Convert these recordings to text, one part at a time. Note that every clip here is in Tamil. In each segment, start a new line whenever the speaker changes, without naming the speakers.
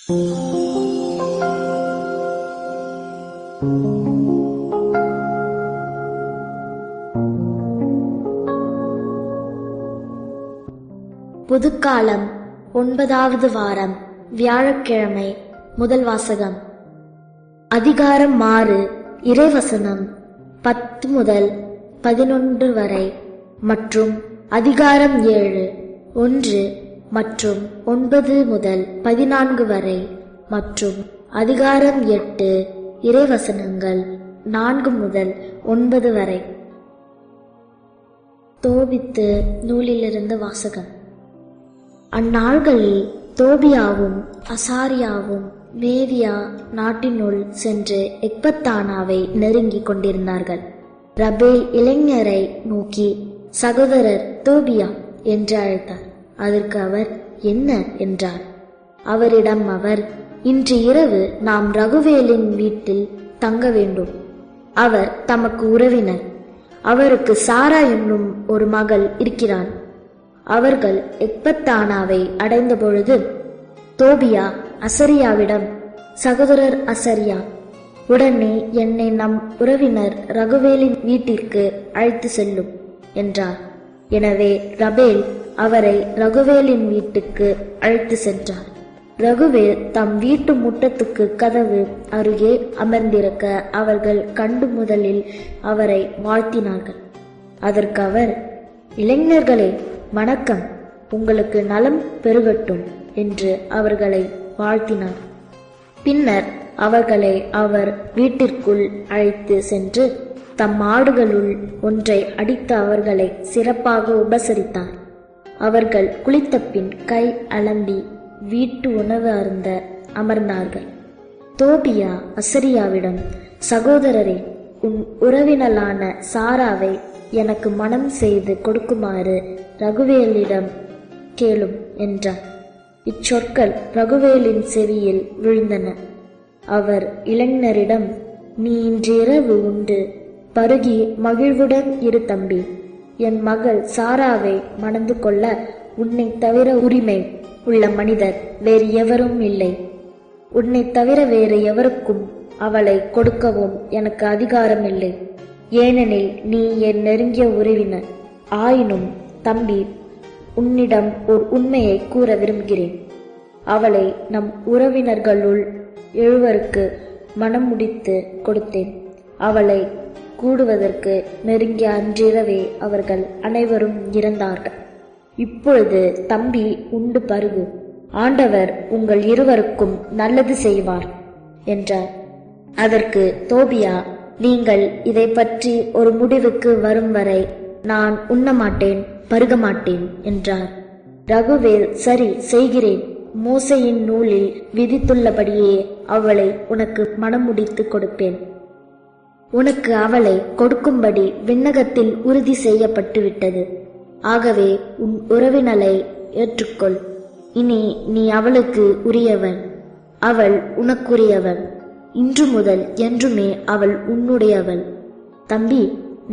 புதுக்காலம் 9வது வாரம் வியாழக்கிழமை. முதல் வாசகம். அதிகாரம் 6 இறைவசனம் 10 முதல் 11 வரை மற்றும் அதிகாரம் 7 1 மற்றும் 9 முதல் 14 வரை மற்றும் அதிகாரம் 8 இறைவசனங்கள் 4 முதல் 9 வரை. தோபித்து நூலிலிருந்து வாசகம். அந்நாள்களில் தோபியாவும் அசாரியாவும் மேதியா நாட்டினுள் சென்று எக்பத்தானாவை நெருங்கிக் கொண்டிருந்தார்கள். ரபேல் இளைஞரை நோக்கி, சகோதரர் தோபியா என்று அழைத்தார். அதற்கு அவர், என்ன என்றார். அவரிடம் அவர், இன்று இரவு நாம் ரகுவேலின் வீட்டில் தங்க வேண்டும். அவர் தமக்கு உறவினர். அவருக்கு சாரா என்னும் ஒரு மகள் இருக்கிறான். அவர்கள் எக்பத்தானாவை அடைந்த பொழுது தோபியா அசரியாவிடம், சகோதரர் அசரியா, உடனே என்னை நம் உறவினர் ரகுவேலின் வீட்டிற்கு அழைத்து செல்லும் என்றார். எனவே ரபேல் அவரை ரகுவேலின் வீட்டுக்கு அழைத்து சென்றார். ரகுவேல் தம் வீட்டு முற்றத்துக்கு கதவு அருகே அமர்ந்திருக்க அவர்கள் கண்டு முதலில் அவரை வாழ்த்தினார்கள். அதற்கு அவர், இளைஞர்களே, வணக்கம், உங்களுக்கு நலம் பெருகட்டும் என்று அவர்களை வாழ்த்தினார். பின்னர் அவர்களை அவர் வீட்டிற்குள் அழைத்து சென்று தம் ஆடுகளுள் ஒன்றை அடித்து அவர்களை சிறப்பாக உபசரித்தார். அவர்கள் குளித்த பின் கை அலம்பி வீட்டு உணவு அருந்த அமர்ந்தார்கள். தோபியா அசரியாவிடம், சகோதரரே, உன் உறவினலான சாராவை எனக்கு மனம் செய்து கொடுக்குமாறு ரகுவேலிடம் கேளும் என்றார். இச்சொற்கள் ரகுவேலின் செவியில் விழுந்தன. அவர் இளைஞரிடம், நீ இன்றிரவு உண்டு பருகி மகிழ்வுடன் இரு தம்பி. என் மகள் சாராவை மணந்து கொள்ள உன்னை தவிர உரிமை உள்ள மனிதர் வேறு எவரும் இல்லை. உன்னை தவிர வேறு எவருக்கும் அவளை கொடுக்கவும் எனக்கு அதிகாரம் இல்லை. ஏனெனில் நீ என் நெருங்கிய உறவினர். ஆயினும் தம்பி, உன்னிடம் ஒரு உண்மையை கூற விரும்புகிறேன். அவளை நம் உறவினர்களுள் 7 மனம் முடித்து கொடுத்தேன். அவளை கூடுவதற்கு நெருங்கிய அன்றிரவே அவர்கள் அனைவரும் இறந்தார்கள். இப்பொழுது தம்பி, உண்டு பருகு. ஆண்டவர் உங்கள் இருவருக்கும் நல்லது செய்வார் என்றார். அதற்கு தோபியா, நீங்கள் இதை பற்றி ஒரு முடிவுக்கு வரும் வரை நான் உண்ணமாட்டேன், பருக மாட்டேன் என்றார். ரகுவேல், சரி, செய்கிறேன். மோசையின் நூலில் விதித்துள்ளபடியே அவளை உனக்கு மணமுடித்து கொடுப்பேன். உனக்கு அவளை கொடுக்கும்படி விண்ணகத்தில் உறுதி செய்யப்பட்டு விட்டது. ஆகவே உன் உறவினலை ஏற்றுக்கொள். இனி நீ அவளுக்கு உரியவன், அவள் உனக்குரியவன். இன்று முதல் என்றுமே அவள் உன்னுடையவள். தம்பி,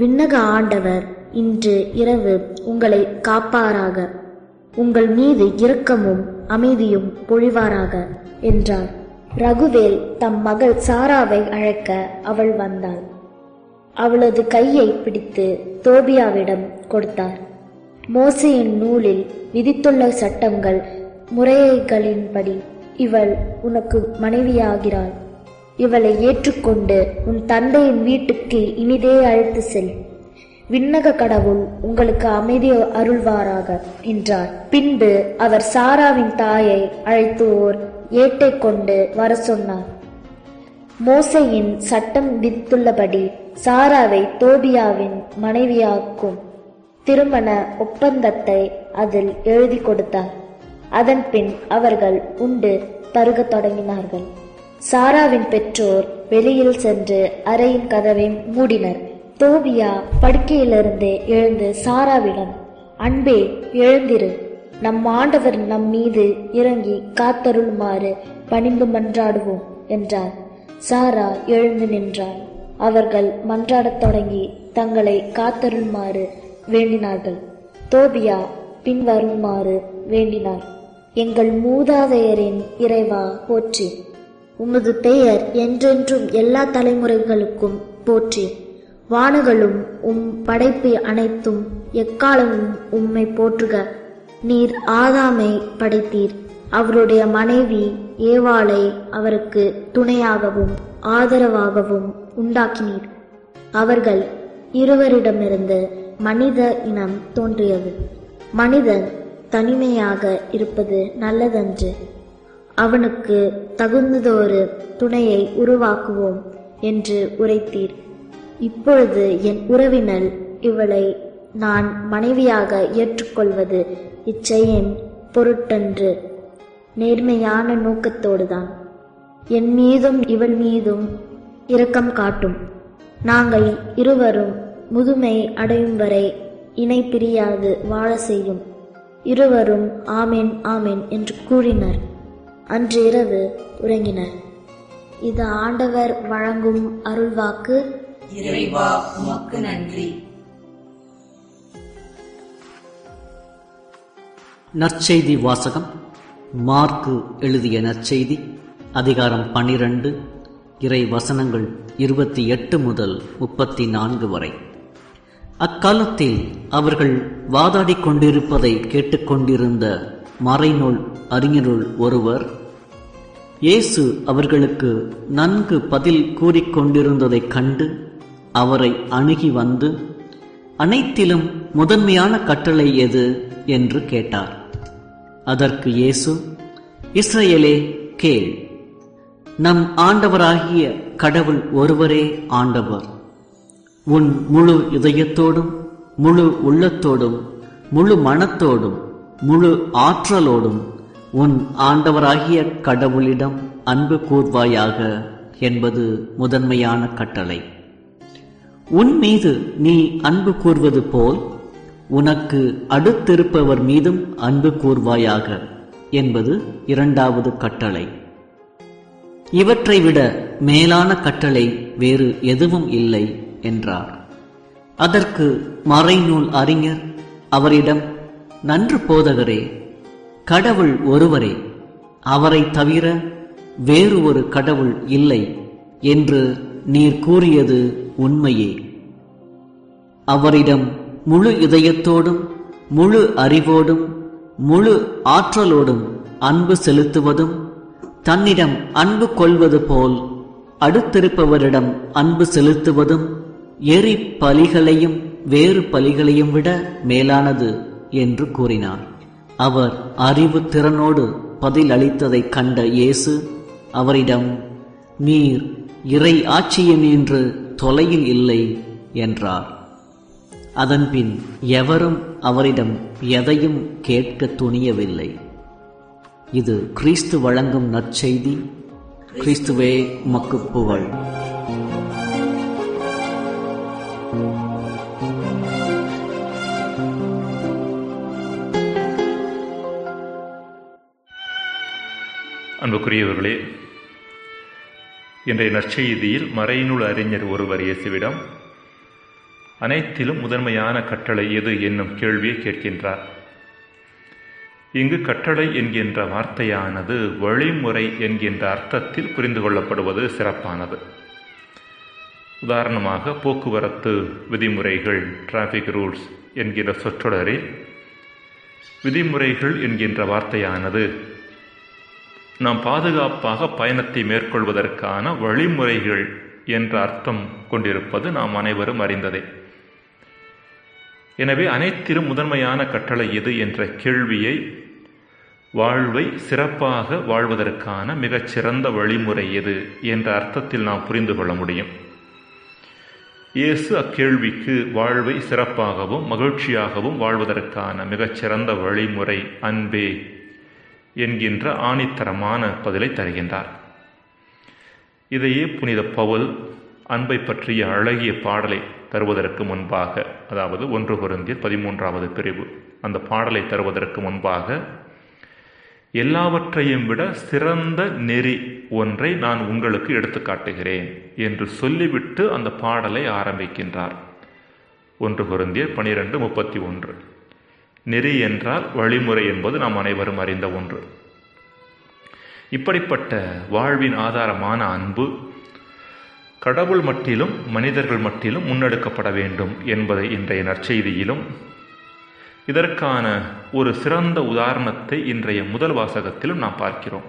விண்ணக ஆண்டவர் இன்று இரவு உங்களை காப்பாராக. உங்கள் மீது இரக்கமும் அமைதியும் பொழிவாராக என்றார். ரகுவேல் தம் மகள் சாராவை அழைக்க அவள் வந்தாள். அவளது கையை பிடித்து தோபியாவிடம் கொடுத்தார். மோசேயின் நூலில் விதித்துள்ள சட்டங்கள் முறைகளின்படி இவள் உனக்கு மனைவியாகிறாள். இவளை ஏற்றுக்கொண்டு உன் தந்தையின் வீட்டுக்கு இனிதே அழைத்து செல். விண்ணக கடவுள் உங்களுக்கு அமைதி அருள்வாராக என்றார். பின்பு அவர் சாராவின் தாயை அழைத்து ஓர் ஏட்டை கொண்டு வர சொன்னார். மோசேயின் சட்டம் விதித்துள்ளபடி சாராவை தோபியாவின் மனைவியாக்கும் திருமண ஒப்பந்தத்தை அதில் எழுதி கொடுத்தார். அதன் பின் அவர்கள் உண்டு பருகத் தொடங்கினார்கள். சாராவின் பெற்றோர் வெளியில் சென்று அறையின் கதவை மூடினர். தோபியா படுக்கையிலிருந்து எழுந்து சாராவிடம், அன்பே, எழுந்திரு, நம் ஆண்டவர் நம் மீது இறங்கி காத்தருளுமாறு பணிந்து மன்றாடுவோம் என்றார். சாரா எழுந்து நின்றாள். அவர்கள் மன்றாடத் தொடங்கி தங்களை காத்தருளுமாறு வேண்டினார்கள். தோபியா பின்வருமாறு வேண்டினார். எங்கள் மூதாதையரின் இறைவா போற்றி. உமது பெயர் என்றென்றும் எல்லா தலைமுறைகளுக்கும் போற்றி. வானங்களும் உம் படைப்பு அனைத்தும் எக்காலமும் உம்மை போற்றுக. நீர் ஆதாமை படைத்தீர். அவருடைய மனைவி ஏவாளை அவருக்கு துணையாகவும் ஆதரவாகவும் உண்டாக்கினீர். அவர்கள் இருவரிடமிருந்து மனித இனம் தோன்றியது. மனிதன் தனிமையாக இருப்பது நல்லதன்று. அவனுக்கு தகுந்ததொரு துணையை உருவாக்குவோம் என்று உரைத்தீர். இப்பொழுது என் உறவினள் இவளை நான் மனைவியாக ஏற்றுக்கொள்வது இச்செய்யின் பொருட்டன்று, நேர்மையான நோக்கத்தோடுதான். என் மீதும் இவள் மீதும் இரக்கம் காட்டும். நாங்கள் இருவரும் முதுமை அடையும் வரை இணை பிரியாது வாழ செய்யும். இருவரும் ஆமேன் ஆமேன் என்று கூறினர். அன்று இரவு உறங்கினர். இது ஆண்டவர் வழங்கும் அருள்வாக்கு.
இறைவா உமக்கு நன்றி.
நற்செய்தி வாசகம். மார்க்கு எழுதிய நற்செய்தி அதிகாரம் 12 இறை வசனங்கள் 28 முதல் 34 வரை. அக்காலத்தில் அவர்கள் வாதாடிக் கொண்டிருப்பதை கேட்டுக்கொண்டிருந்த மறைநூல் அறிஞருள் ஒருவர் இயேசு அவர்களுக்கு நன்கு பதில் கூறிக்கொண்டிருந்ததைக் கண்டு அவரை அணுகி வந்து, அனைத்திலும் முதன்மையான கட்டளை எது என்று கேட்டார். அதற்கு இயேசு, இஸ்ரவேலே கேள், நம் ஆண்டவராகிய கடவுள் ஒருவரே ஆண்டவர். உன் முழு இதயத்தோடும் முழு உள்ளத்தோடும் முழு மனத்தோடும் முழு ஆற்றலோடும் உன் ஆண்டவராகிய கடவுளிடம் அன்பு கூர்வாயாக என்பது முதன்மையான கட்டளை. உன் மீது நீ அன்பு கூர்வது போல் உனக்கு அடுத்திருப்பவர் மீதும் அன்பு கூர்வாயாக என்பது இரண்டாவது கட்டளை. இவற்றை விட மேலான கட்டளை வேறு எதுவும் இல்லை என்றார். அதற்கு மறைநூல் அறிஞர் அவரிடம், நன்று போதகரே, கடவுள் ஒருவரே, அவரை தவிர வேறு ஒரு கடவுள் இல்லை என்று நீர் கூறியது உண்மையே. அவரிடம் முழு இதயத்தோடும் முழு அறிவோடும் முழு ஆற்றலோடும் அன்பு செலுத்துவதும், தன்னிடம் அன்பு கொள்வது போல் அடுத்திருப்பவரிடம் அன்பு செலுத்துவதும் எரி பலிகளையும் வேறு பலிகளையும் விட மேலானது என்று கூறினார். அவர் அறிவு திறனோடு பதில் அளித்ததைக் கண்ட இயேசு அவரிடம், நீர் இறை ஆட்சியினின்று தொலையில் இல்லை என்றார். அதன்பின் எவரும் அவரிடம் எதையும் கேட்க துணியவில்லை. இது கிறிஸ்து வழங்கும் நற்செய்தி. கிறிஸ்துவே உமக்கு புகழ்.
அன்புக்குரியவர்களே, இன்றைய நற்செய்தியில் மறைநூல் அறிஞர் ஒருவர் இயேசுவிடம் அனைத்திலும் முதன்மையான கட்டளை எது என்னும் கேள்வியை கேட்கின்றார். இங்கு கட்டளை என்கின்ற வார்த்தையானது வழிமுறை என்கின்ற அர்த்தத்தில் புரிந்து கொள்ளப்படுவது சிறப்பானது. உதாரணமாக, போக்குவரத்து விதிமுறைகள், டிராஃபிக் ரூல்ஸ் என்கின்ற சொற்றொடரில் விதிமுறைகள் என்கின்ற வார்த்தையானது நாம் பாதுகாப்பாக பயணத்தை மேற்கொள்வதற்கான வழிமுறைகள் என்ற அர்த்தம் கொண்டிருப்பது நாம் அனைவரும் அறிந்ததே. எனவே அனைத்திலும் முதன்மையான கட்டளை எது என்ற கேள்வியை வாழ்வை சிறப்பாக வாழ்வதற்கான மிகச்சிறந்த வழிமுறை எது என்ற அர்த்தத்தில் நாம் புரிந்து கொள்ள முடியும். இயேசு அக்கேள்விக்கு வாழ்வை சிறப்பாகவும் மகிழ்ச்சியாகவும் வாழ்வதற்கான மிகச்சிறந்த வழிமுறை அன்பே என்கின்ற ஆணித்தரமான பதிலை தருகின்றார். இதையே புனித பவுல் அன்பை பற்றிய அழகிய பாடலை தருவதற்கு முன்பாக, அதாவது 1 கொரிந்தியர் 13வது பிரிவு, அந்த பாடலை தருவதற்கு முன்பாக, எல்லாவற்றையும் விட சிறந்த நெறி ஒன்றை நான் உங்களுக்கு எடுத்துக்காட்டுகிறேன் என்று சொல்லிவிட்டு அந்த பாடலை ஆரம்பிக்கின்றார். 1 கொரிந்தியர் 12:31. நெறி என்றால் வழிமுறை என்பது நாம் அனைவரும் அறிந்த ஒன்று. இப்படிப்பட்ட வாழ்வின் ஆதாரமான அன்பு கடவுள் மட்டிலும் மனிதர்கள் மட்டிலும் முன்னெடுக்கப்பட வேண்டும் என்பதை இன்றைய நற்செய்தியிலும், இதற்கான ஒரு சிறந்த உதாரணத்தை இன்றைய முதல் வாசகத்திலும் நாம் பார்க்கிறோம்.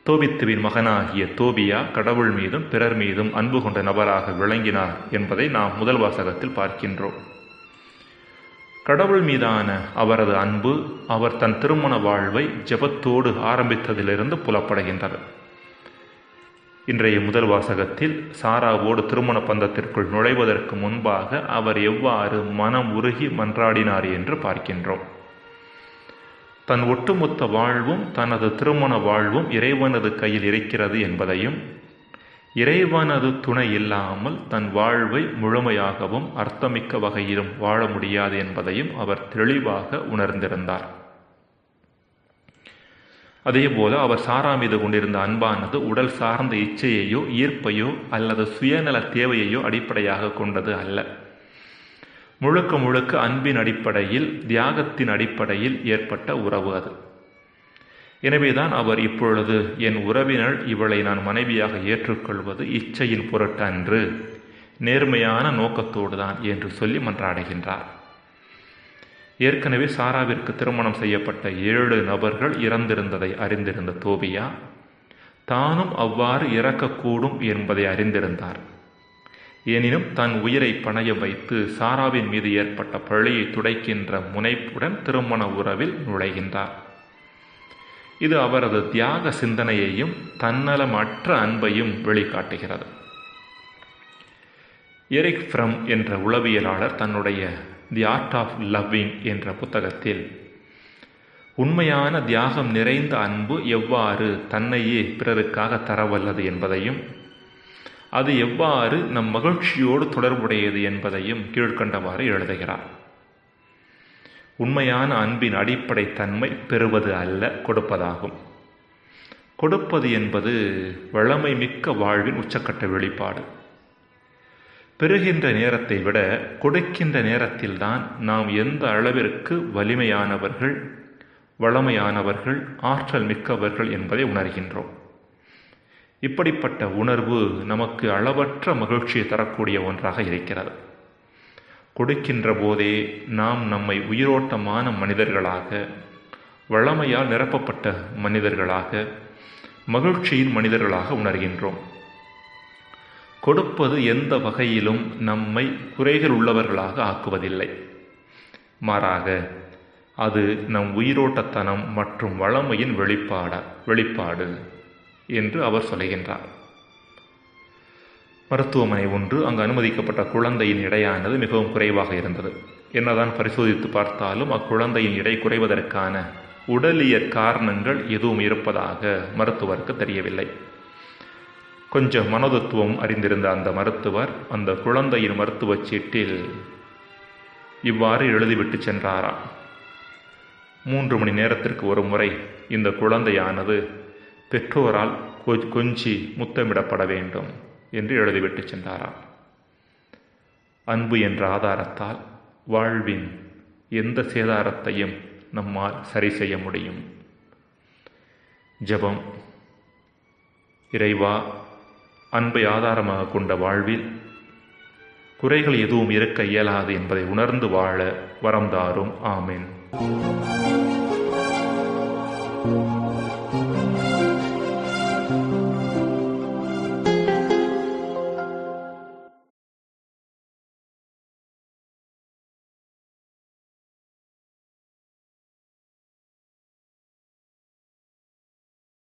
தோபித்துவின் மகனாகிய தோபியா கடவுள் மீதும் பிறர் மீதும் அன்பு கொண்ட நபராக விளங்கினார் என்பதை நாம் முதல் வாசகத்தில் பார்க்கின்றோம். கடவுள் மீதான அவரது அன்பு அவர் தன் திருமண வாழ்வை ஜெபத்தோடு ஆரம்பித்ததிலிருந்து புலப்படுகின்றது. இன்றைய முதல் வாசகத்தில் சாராவோடு திருமண பந்தத்திற்குள் நுழைவதற்கு முன்பாக அவர் எவ்வாறு மனம் உருகி மன்றாடினார் என்று பார்க்கின்றோம். தன் ஒட்டுமொத்த வாழ்வும் தனது திருமண வாழ்வும் இறைவனது கையில் இருக்கிறது என்பதையும், இறைவனது துணை இல்லாமல் தன் வாழ்வை முழுமையாகவும் அர்த்தமிக்க வகையிலும் வாழ முடியாது என்பதையும் அவர் தெளிவாக உணர்ந்திருந்தார். அதேபோல அவர் சாரா மீது கொண்டிருந்த அன்பானது உடல் சார்ந்த இச்சையையோ ஈர்ப்பையோ அல்லது சுயநல தேவையையோ அடிப்படையாக கொண்டது அல்ல. முழுக்க முழுக்க அன்பின் அடிப்படையில், தியாகத்தின் அடிப்படையில் ஏற்பட்ட உறவு அது. எனவேதான் அவர் இப்பொழுது என் உறவினர் இவளை நான் மனைவியாக ஏற்றுக்கொள்வது இச்சையின் பொருட்டன்று, நேர்மையான நோக்கத்தோடு தான் என்று சொல்லி மன்றாடுகின்றார். ஏற்கனவே சாராவிற்கு திருமணம் செய்யப்பட்ட 7 நபர்கள் இறந்திருந்ததை அறிந்திருந்த தோபியா தானும் அவ்வாறு இறக்கக்கூடும் என்பதை அறிந்திருந்தார். எனினும் தன் உயிரை பணய வைத்து சாராவின் மீது ஏற்பட்ட பழியை துடைக்கின்ற முனைப்புடன் திருமண உறவில் நுழைகின்றார். இது அவரது தியாக சிந்தனையையும் தன்னலமற்ற அன்பையும் வெளிக்காட்டுகிறது. எரிக் ஃப்ரம் என்ற உளவியலாளர் தன்னுடைய தி ஆர்ட் ஆஃப் லவ்விங் என்ற புத்தகத்தில் உண்மையான தியாகம் நிறைந்த அன்பு எவ்வாறு தன்னையே பிறருக்காக தரவல்லது என்பதையும், அது எவ்வாறு நம் மகிழ்ச்சியோடு தொடர்புடையது என்பதையும் கீழ்க்கண்டவாறு எழுதுகிறார். உண்மையான அன்பின் அடிப்படை தன்மை பெறுவது அல்ல, கொடுப்பதாகும். கொடுப்பது என்பது வளமை மிக்க வாழ்வின் உச்சக்கட்ட வெளிப்பாடு. பெறுகின்ற நேரத்தை விட கொடுக்கின்ற நேரத்தில்தான் நாம் எந்த அளவிற்கு வலிமையானவர்கள், வளமையானவர்கள், ஆற்றல் மிக்கவர்கள் என்பதை உணர்கின்றோம். இப்படிப்பட்ட உணர்வு நமக்கு அளவற்ற மகிழ்ச்சியை தரக்கூடிய ஒன்றாக இருக்கிறது. கொடுக்கின்ற போதே நாம் நம்மை உயிரோட்டமான மனிதர்களாக, வளமையால் நிரப்பப்பட்ட மனிதர்களாக, மகிழ்ச்சியின் மனிதர்களாக உணர்கின்றோம். கொடுப்பது எந்த வகையிலும் நம்மை குறைகள் உள்ளவர்களாக ஆக்குவதில்லை. மாறாக அது நம் உயிரோட்டத்தனம் மற்றும் வளமையின் வெளிப்பாடு என்று அவர் சொல்கின்றார். மருத்துவமனை ஒன்று, அங்கு அனுமதிக்கப்பட்ட குழந்தையின் எடையானது மிகவும் குறைவாக இருந்தது. என்னதான் பரிசோதித்து பார்த்தாலும் அக்குழந்தையின் எடை குறைவதற்கான உடலியற் காரணங்கள் எதுவும் இருப்பதாக மருத்துவருக்கு தெரியவில்லை. கொஞ்சம் மனோதத்துவம் அறிந்திருந்த அந்த மருத்துவர் அந்த குழந்தையின் மருத்துவ சீட்டில் இவ்வாறு எழுதிவிட்டு சென்றாராம்: 3 மணி நேரத்திற்கு ஒரு முறை இந்த குழந்தையானது பெற்றோரால் கொஞ்சி முத்தமிடப்பட வேண்டும் என்று எழுதிவிட்டு சென்றாராம். அன்பு என்ற ஆதாரத்தால் வாழ்வின் எந்த சேதாரத்தையும் நம்மால் சரி செய்ய முடியும். ஜெபம். இறைவா, அன்பை ஆதாரமாக கொண்ட வாழ்வில் குறைகள் எதுவும் இருக்க இயலாது என்பதை உணர்ந்து வாழ வரம் தாரும். ஆமென்.